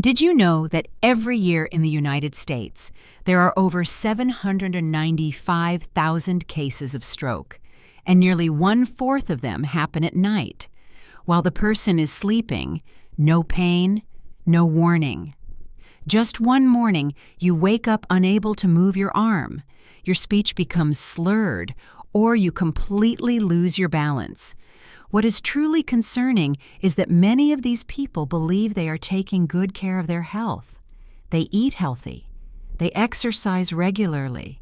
Did you know that every year in the United States, there are over 795,000 cases of stroke, and nearly one-fourth of them happen at night? While the person is sleeping, no pain, no warning. Just one morning, you wake up unable to move your arm, your speech becomes slurred, or you completely lose your balance. What is truly concerning is that many of these people believe they are taking good care of their health. They eat healthy. They exercise regularly.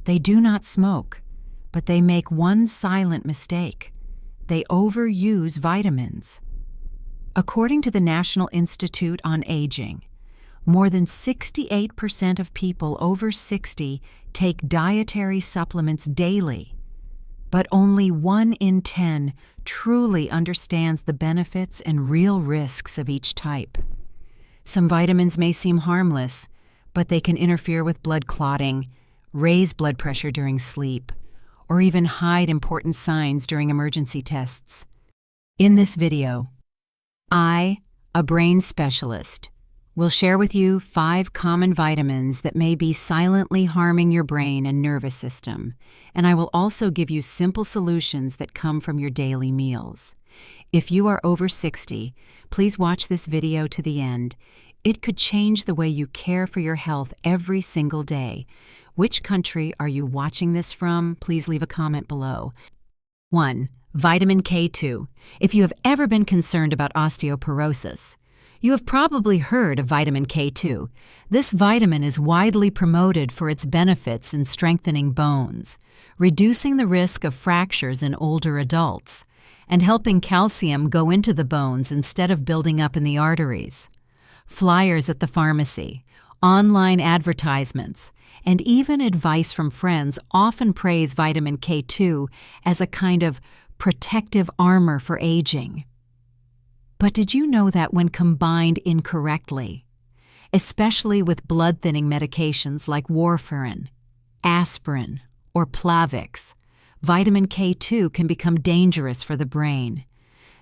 They do not smoke, but they make one silent mistake. They overuse vitamins. According to the National Institute on Aging, more than 68% of people over 60 take dietary supplements daily, but only 1 in 10 truly understands the benefits and real risks of each type. Some vitamins may seem harmless, but they can interfere with blood clotting, raise blood pressure during sleep, or even hide important signs during emergency tests. In this video, I, a brain specialist, will share with you 5 common vitamins that may be silently harming your brain and nervous system, and I will also give you simple solutions that come from your daily meals. If you are over 60, please watch this video to the end. It could change the way you care for your health every single day. Which country are you watching this from? Please leave a comment below. 1. Vitamin K2. If you have ever been concerned about osteoporosis, you have probably heard of vitamin K2. This vitamin is widely promoted for its benefits in strengthening bones, reducing the risk of fractures in older adults, and helping calcium go into the bones instead of building up in the arteries. Flyers at the pharmacy, online advertisements, and even advice from friends often praise vitamin K2 as a kind of protective armor for aging. But did you know that when combined incorrectly, especially with blood-thinning medications like warfarin, aspirin, or Plavix, vitamin K2 can become dangerous for the brain?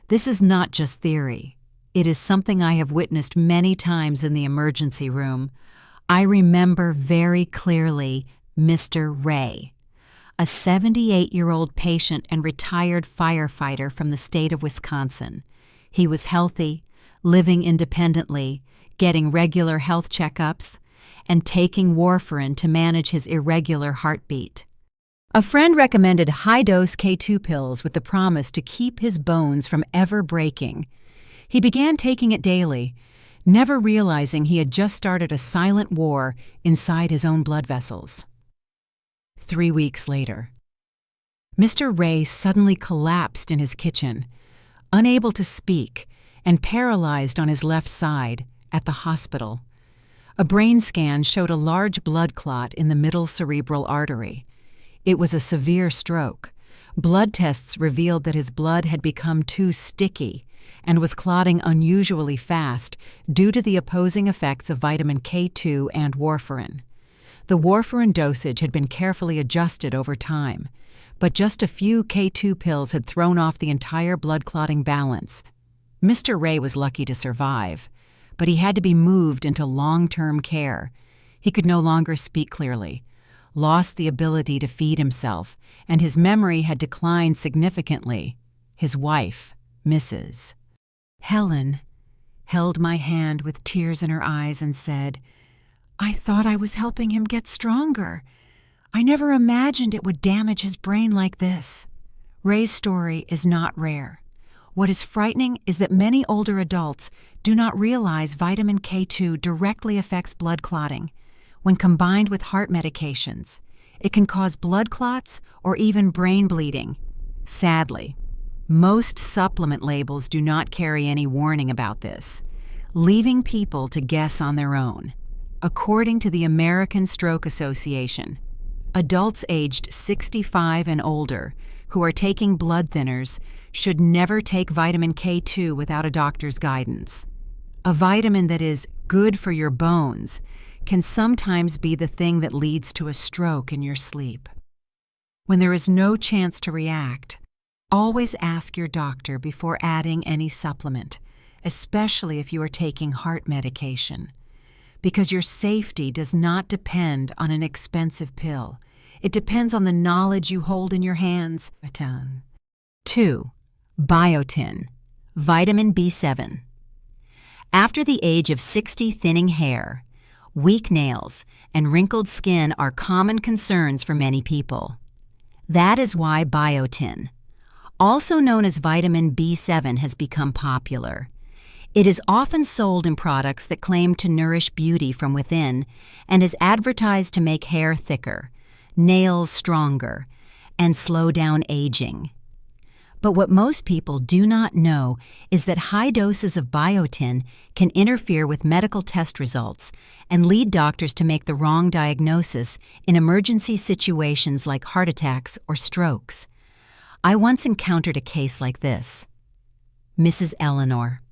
This is not just theory. It is something I have witnessed many times in the emergency room. I remember very clearly Mr. Ray, a 78-year-old patient and retired firefighter from the state of Wisconsin. He was healthy, living independently, getting regular health checkups, and taking warfarin to manage his irregular heartbeat. A friend recommended high-dose K2 pills with the promise to keep his bones from ever breaking. He began taking it daily, never realizing he had just started a silent war inside his own blood vessels. 3 weeks later, Mr. Ray suddenly collapsed in his kitchen, unable to speak and paralyzed on his left side at the hospital. A brain scan showed a large blood clot in the middle cerebral artery. It was a severe stroke. Blood tests revealed that his blood had become too sticky and was clotting unusually fast due to the opposing effects of vitamin K2 and warfarin. The warfarin dosage had been carefully adjusted over time, but just a few K2 pills had thrown off the entire blood clotting balance. Mr. Ray was lucky to survive, but he had to be moved into long-term care. He could no longer speak clearly, lost the ability to feed himself, and his memory had declined significantly. His wife, Mrs. Helen, held my hand with tears in her eyes and said, "I thought I was helping him get stronger. I never imagined it would damage his brain like this." Ray's story is not rare. What is frightening is that many older adults do not realize vitamin K2 directly affects blood clotting. When combined with heart medications, it can cause blood clots or even brain bleeding. Sadly, most supplement labels do not carry any warning about this, leaving people to guess on their own. According to the American Stroke Association, adults aged 65 and older who are taking blood thinners should never take vitamin K2 without a doctor's guidance. A vitamin that is good for your bones can sometimes be the thing that leads to a stroke in your sleep. When there is no chance to react, always ask your doctor before adding any supplement. especially if you are taking heart medication, because your safety does not depend on an expensive pill. It depends on the knowledge you hold in your hands. 2. Biotin, vitamin B7. After the age of 60, thinning hair, weak nails, and wrinkled skin are common concerns for many people. That is why biotin, also known as vitamin B7, has become popular. It is often sold in products that claim to nourish beauty from within and is advertised to make hair thicker, nails stronger, and slow down aging. But what most people do not know is that high doses of biotin can interfere with medical test results and lead doctors to make the wrong diagnosis in emergency situations like heart attacks or strokes. I once encountered a case like this. Mrs. Eleanor,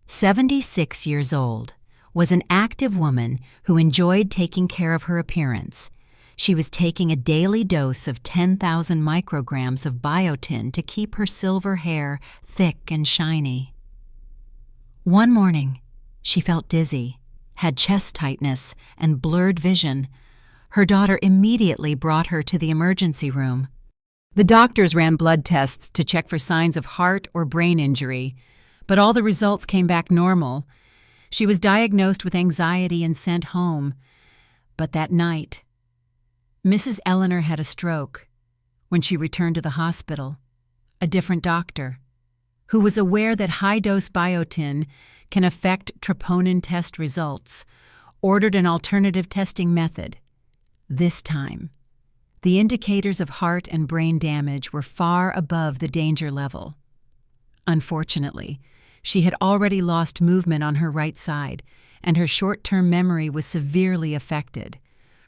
76 years old, was an active woman who enjoyed taking care of her appearance. She was taking a daily dose of 10,000 micrograms of biotin to keep her silver hair thick and shiny. One morning, she felt dizzy, had chest tightness, and blurred vision. Her daughter immediately brought her to the emergency room. The doctors ran blood tests to check for signs of heart or brain injury, but all the results came back normal. She was diagnosed with anxiety and sent home. But that night, Mrs. Eleanor had a stroke. When she returned to the hospital, a different doctor, who was aware that high-dose biotin can affect troponin test results, ordered an alternative testing method. This time, the indicators of heart and brain damage were far above the danger level. Unfortunately, she had already lost movement on her right side, and her short-term memory was severely affected.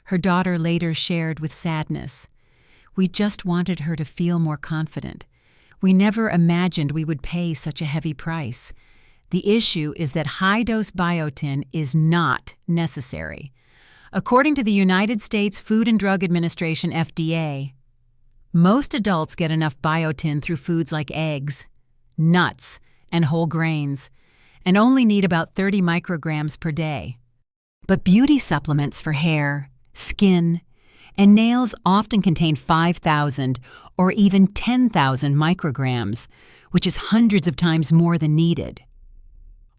Her daughter later shared with sadness, "We just wanted her to feel more confident. We never imagined we would pay such a heavy price. The issue is that high-dose biotin is not necessary." According to the United States Food and Drug Administration, FDA, most adults get enough biotin through foods like eggs, nuts, and whole grains, and only need about 30 micrograms per day. But beauty supplements for hair, skin, and nails often contain 5,000 or even 10,000 micrograms, which is hundreds of times more than needed.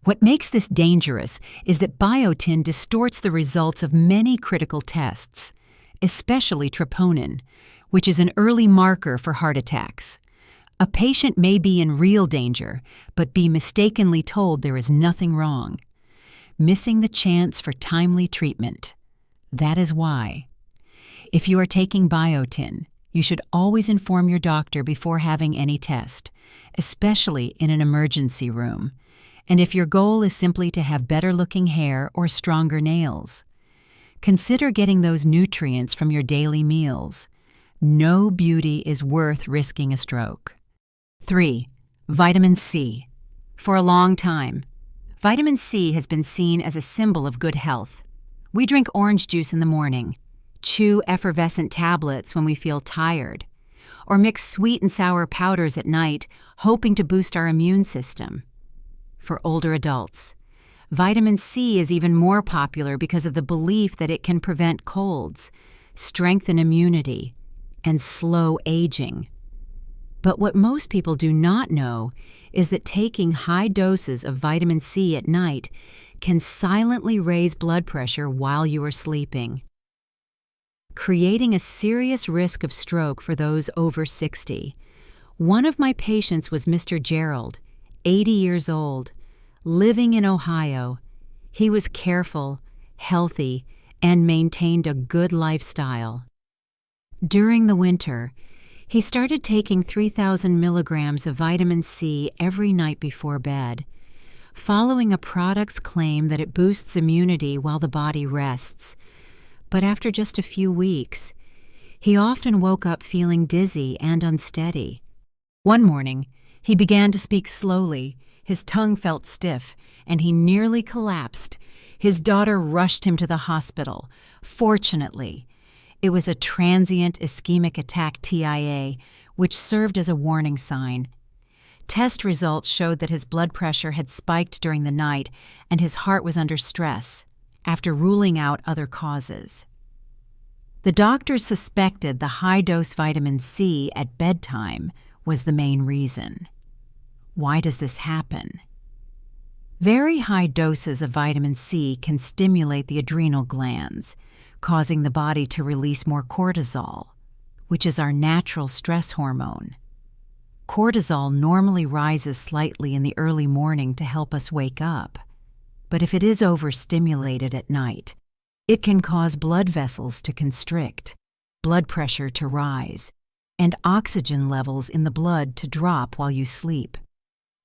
What makes this dangerous is that biotin distorts the results of many critical tests, especially troponin, which is an early marker for heart attacks. A patient may be in real danger, but be mistakenly told there is nothing wrong, missing the chance for timely treatment. That is why, if you are taking biotin, you should always inform your doctor before having any test, especially in an emergency room, and if your goal is simply to have better-looking hair or stronger nails. Consider getting those nutrients from your daily meals. No beauty is worth risking a stroke. 3. Vitamin C. For a long time, vitamin C has been seen as a symbol of good health. We drink orange juice in the morning, chew effervescent tablets when we feel tired, or mix sweet and sour powders at night, hoping to boost our immune system. For older adults, vitamin C is even more popular because of the belief that it can prevent colds, strengthen immunity, and slow aging. But what most people do not know is that taking high doses of vitamin C at night can silently raise blood pressure while you are sleeping, creating a serious risk of stroke for those over 60. One of my patients was Mr. Gerald, 80 years old, living in Ohio. He was careful, healthy, and maintained a good lifestyle. During the winter, he started taking 3,000 milligrams of vitamin C every night before bed, following a product's claim that it boosts immunity while the body rests. But after just a few weeks, he often woke up feeling dizzy and unsteady. One morning, he began to speak slowly, his tongue felt stiff, and he nearly collapsed. His daughter rushed him to the hospital. Fortunately, it was a transient ischemic attack TIA, which served as a warning sign. Test results showed that his blood pressure had spiked during the night and his heart was under stress, after ruling out other causes. The doctors suspected the high-dose vitamin C at bedtime was the main reason. Why does this happen? Very high doses of vitamin C can stimulate the adrenal glands, causing the body to release more cortisol, which is our natural stress hormone. Cortisol normally rises slightly in the early morning to help us wake up, but if it is overstimulated at night, it can cause blood vessels to constrict, blood pressure to rise, and oxygen levels in the blood to drop while you sleep.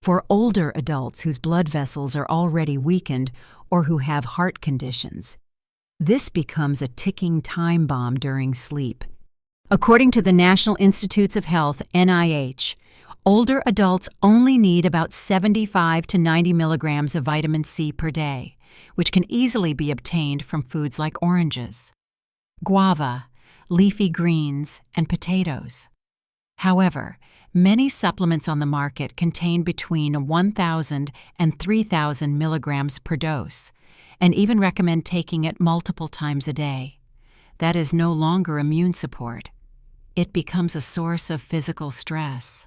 For older adults whose blood vessels are already weakened or who have heart conditions, this becomes a ticking time bomb during sleep. According to the National Institutes of Health, NIH, older adults only need about 75 to 90 milligrams of vitamin C per day, which can easily be obtained from foods like oranges, guava, leafy greens, and potatoes. However, many supplements on the market contain between 1,000 and 3,000 milligrams per dose, and even recommend taking it multiple times a day. That is no longer immune support. It becomes a source of physical stress.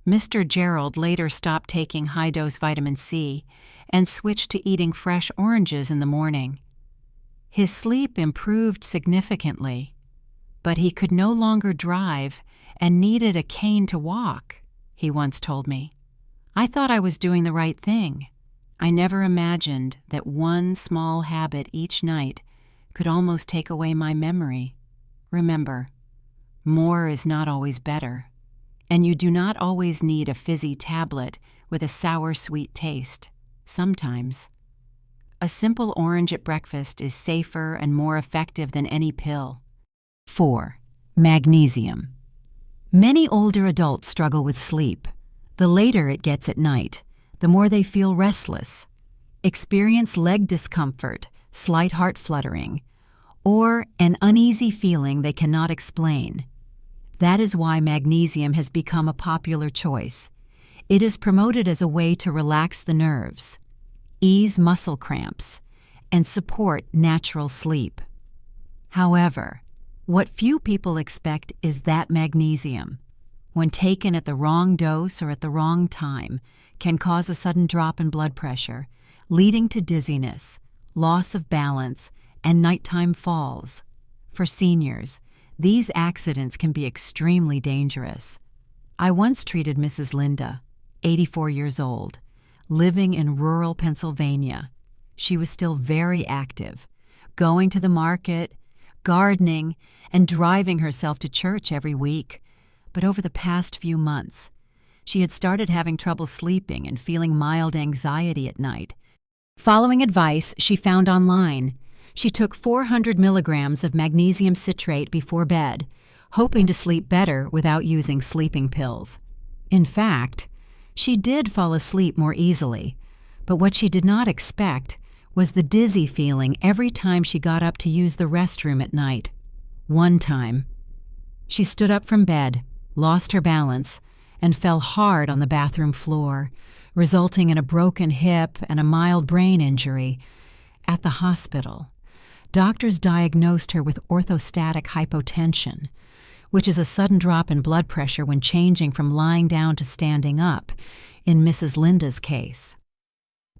Mr. Gerald later stopped taking high-dose vitamin C and switched to eating fresh oranges in the morning. His sleep improved significantly, but he could no longer drive and needed a cane to walk, he once told me. I thought I was doing the right thing. I never imagined that one small habit each night could almost take away my memory. Remember, more is not always better, and you do not always need a fizzy tablet with a sour-sweet taste. Sometimes, a simple orange at breakfast is safer and more effective than any pill. 4. Magnesium. Many older adults struggle with sleep. The later it gets at night, the more they feel restless, experience leg discomfort, slight heart fluttering, or an uneasy feeling they cannot explain. That is why magnesium has become a popular choice. It is promoted as a way to relax the nerves, ease muscle cramps, and support natural sleep. However, what few people expect is that magnesium, when taken at the wrong dose or at the wrong time, can cause a sudden drop in blood pressure, leading to dizziness, loss of balance, and nighttime falls. For seniors, these accidents can be extremely dangerous. I once treated Mrs. Linda, 84 years old, living in rural Pennsylvania. She was still very active, going to the market, gardening, and driving herself to church every week. But over the past few months, she had started having trouble sleeping and feeling mild anxiety at night. Following advice she found online, she took 400 milligrams of magnesium citrate before bed, hoping to sleep better without using sleeping pills. In fact, she did fall asleep more easily, but what she did not expect was the dizzy feeling every time she got up to use the restroom at night. One time, she stood up from bed, lost her balance, and fell hard on the bathroom floor, resulting in a broken hip and a mild brain injury. At the hospital, doctors diagnosed her with orthostatic hypotension, which is a sudden drop in blood pressure when changing from lying down to standing up, in Mrs. Linda's case.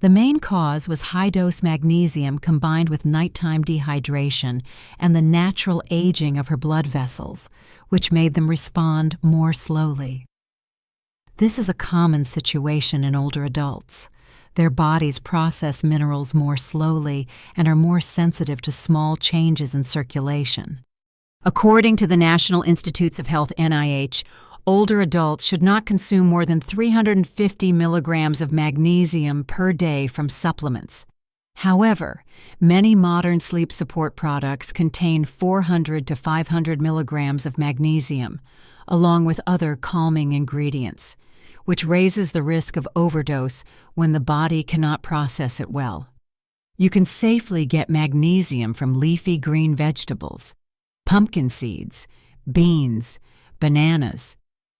The main cause was high-dose magnesium combined with nighttime dehydration and the natural aging of her blood vessels, which made them respond more slowly. This is a common situation in older adults. Their bodies process minerals more slowly and are more sensitive to small changes in circulation. According to the National Institutes of Health, NIH, older adults should not consume more than 350 milligrams of magnesium per day from supplements. However, many modern sleep support products contain 400 to 500 milligrams of magnesium, along with other calming ingredients, which raises the risk of overdose when the body cannot process it well. You can safely get magnesium from leafy green vegetables, pumpkin seeds, beans, bananas,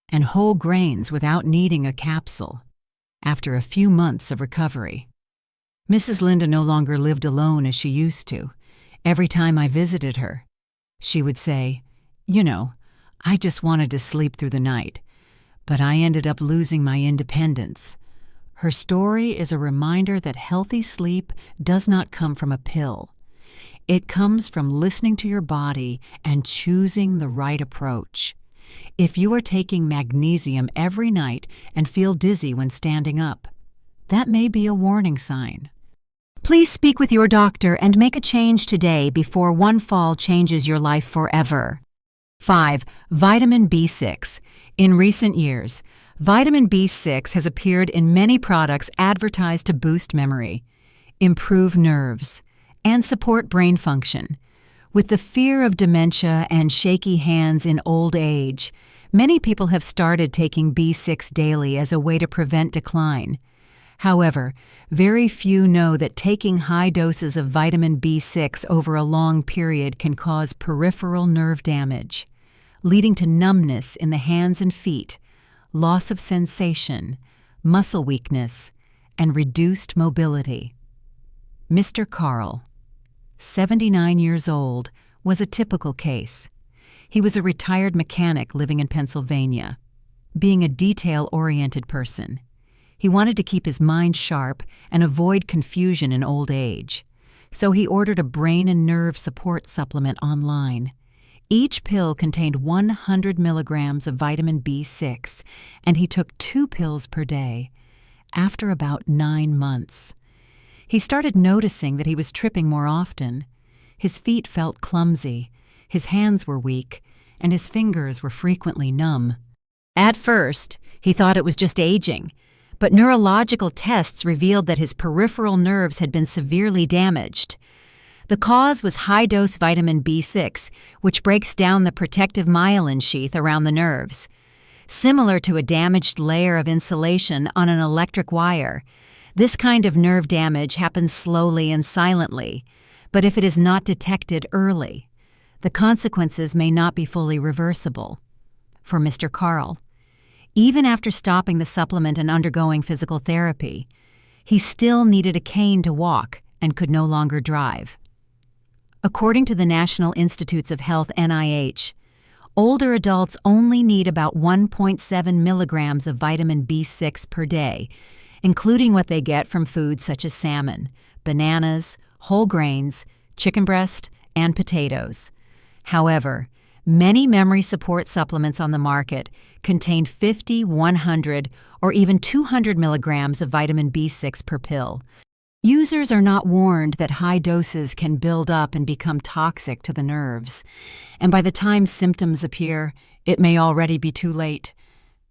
and whole grains without needing a capsule after a few months of recovery. Mrs. Linda no longer lived alone as she used to. Every time I visited her, she would say, "You know, I just wanted to sleep through the night, but I ended up losing my independence." Her story is a reminder that healthy sleep does not come from a pill. It comes from listening to your body and choosing the right approach. If you are taking magnesium every night and feel dizzy when standing up, that may be a warning sign. Please speak with your doctor and make a change today before one fall changes your life forever. 5. Vitamin B6. In recent years, vitamin B6 has appeared in many products advertised to boost memory, improve nerves, and support brain function. With the fear of dementia and shaky hands in old age, many people have started taking B6 daily as a way to prevent decline. However, very few know that taking high doses of vitamin B6 over a long period can cause peripheral nerve damage, leading to numbness in the hands and feet, loss of sensation, muscle weakness, and reduced mobility. Mr. Carl, 79 years old, was a typical case. He was a retired mechanic living in Pennsylvania. Being a detail-oriented person, he wanted to keep his mind sharp and avoid confusion in old age. So he ordered a brain and nerve support supplement online. Each pill contained 100 milligrams of vitamin B6, and he took 2 pills per day. After about 9 months, he started noticing that he was tripping more often. His feet felt clumsy, his hands were weak, and his fingers were frequently numb. At first, he thought it was just aging, but neurological tests revealed that his peripheral nerves had been severely damaged. The cause was high-dose vitamin B6, which breaks down the protective myelin sheath around the nerves. Similar to a damaged layer of insulation on an electric wire, this kind of nerve damage happens slowly and silently, but if it is not detected early, the consequences may not be fully reversible. For Mr. Carl, even after stopping the supplement and undergoing physical therapy, he still needed a cane to walk and could no longer drive. According to the National Institutes of Health (NIH), older adults only need about 1.7 milligrams of vitamin B6 per day, including what they get from foods such as salmon, bananas, whole grains, chicken breast, and potatoes. However, many memory support supplements on the market contain 50, 100, or even 200 milligrams of vitamin B6 per pill. Users are not warned that high doses can build up and become toxic to the nerves, and by the time symptoms appear, it may already be too late.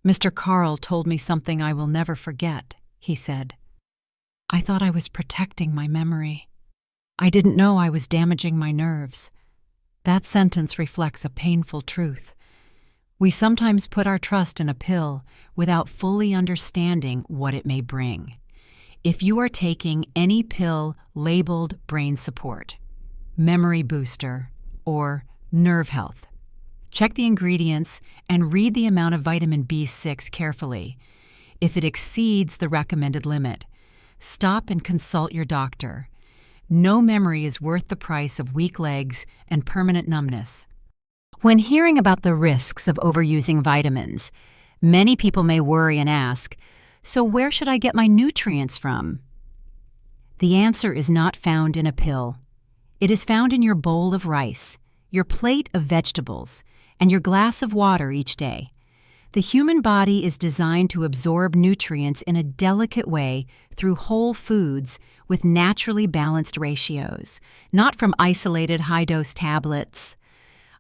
Mr. Carl told me something I will never forget, he said. "I thought I was protecting my memory. I didn't know I was damaging my nerves." That sentence reflects a painful truth. We sometimes put our trust in a pill without fully understanding what it may bring. If you are taking any pill labeled brain support, memory booster, or nerve health, check the ingredients and read the amount of vitamin B6 carefully. If it exceeds the recommended limit, stop and consult your doctor. No memory is worth the price of weak legs and permanent numbness. When hearing about the risks of overusing vitamins, many people may worry and ask, "So where should I get my nutrients from?" The answer is not found in a pill. It is found in your bowl of rice, your plate of vegetables, and your glass of water each day. The human body is designed to absorb nutrients in a delicate way through whole foods with naturally balanced ratios, not from isolated high-dose tablets.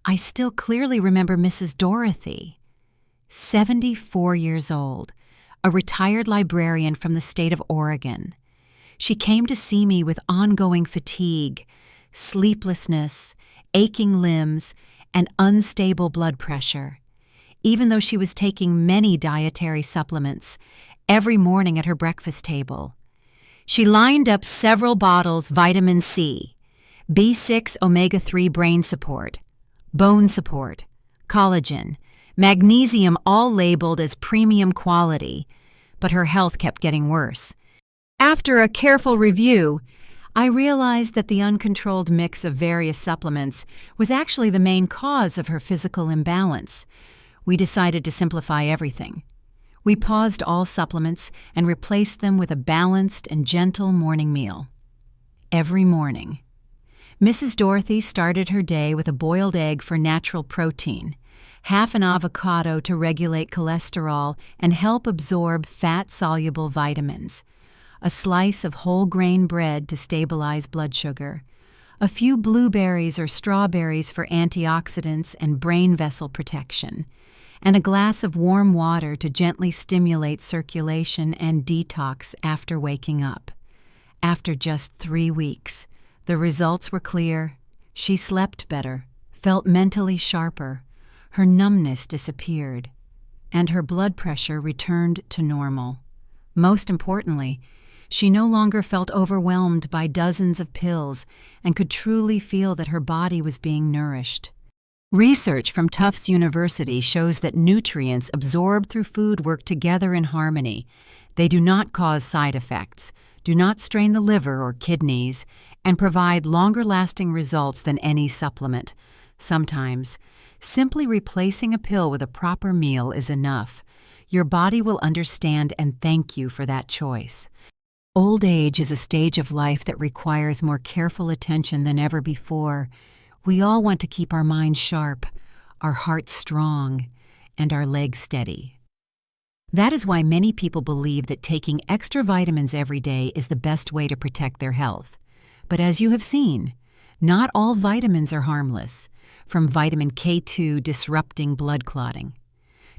I still clearly remember Mrs. Dorothy, 74 years old, a retired librarian from the state of Oregon. She came to see me with ongoing fatigue, sleeplessness, aching limbs, and unstable blood pressure. Even though she was taking many dietary supplements every morning at her breakfast table, she lined up several bottles vitamin C, B6 omega-3 brain support, bone support, collagen, magnesium all labeled as premium quality, but her health kept getting worse. After a careful review, I realized that the uncontrolled mix of various supplements was actually the main cause of her physical imbalance. We decided to simplify everything. We paused all supplements and replaced them with a balanced and gentle morning meal. Every morning, Mrs. Dorothy started her day with a boiled egg for natural protein, half an avocado to regulate cholesterol and help absorb fat-soluble vitamins, a slice of whole grain bread to stabilize blood sugar, a few blueberries or strawberries for antioxidants and brain vessel protection, and a glass of warm water to gently stimulate circulation and detox after waking up. After just 3 weeks, the results were clear. She slept better, felt mentally sharper, her numbness disappeared, and her blood pressure returned to normal. Most importantly, she no longer felt overwhelmed by dozens of pills and could truly feel that her body was being nourished. Research from Tufts University shows that nutrients absorbed through food work together in harmony. They do not cause side effects, do not strain the liver or kidneys, and provide longer-lasting results than any supplement. Sometimes, simply replacing a pill with a proper meal is enough. Your body will understand and thank you for that choice. Old age is a stage of life that requires more careful attention than ever before. We all want to keep our minds sharp, our hearts strong, and our legs steady. That is why many people believe that taking extra vitamins every day is the best way to protect their health. But as you have seen, not all vitamins are harmless, from vitamin K2 disrupting blood clotting,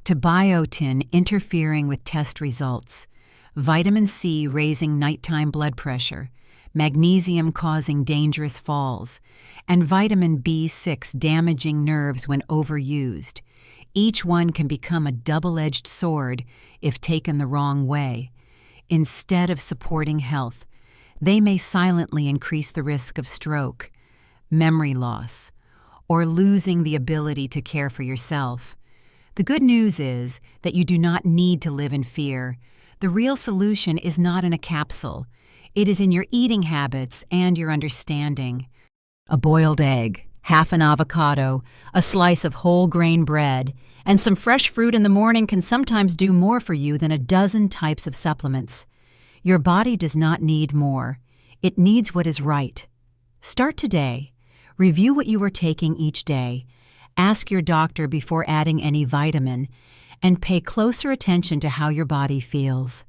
to biotin interfering with test results, vitamin C raising nighttime blood pressure, magnesium causing dangerous falls, and vitamin B6 damaging nerves when overused. Each one can become a double-edged sword if taken the wrong way. Instead of supporting health, they may silently increase the risk of stroke, memory loss, or losing the ability to care for yourself. The good news is that you do not need to live in fear. The real solution is not in a capsule. It is in your eating habits and your understanding. A boiled egg, half an avocado, a slice of whole grain bread, and some fresh fruit in the morning can sometimes do more for you than a dozen types of supplements. Your body does not need more. It needs what is right. Start today. Review what you are taking each day. Ask your doctor before adding any vitamin, and pay closer attention to how your body feels.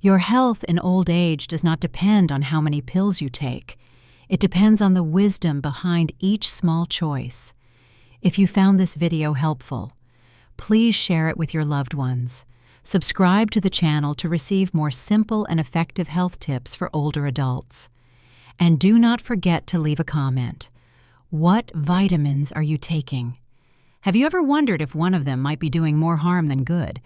Your health in old age does not depend on how many pills you take. It depends on the wisdom behind each small choice. If you found this video helpful, please share it with your loved ones. Subscribe to the channel to receive more simple and effective health tips for older adults. And do not forget to leave a comment. What vitamins are you taking? Have you ever wondered if one of them might be doing more harm than good?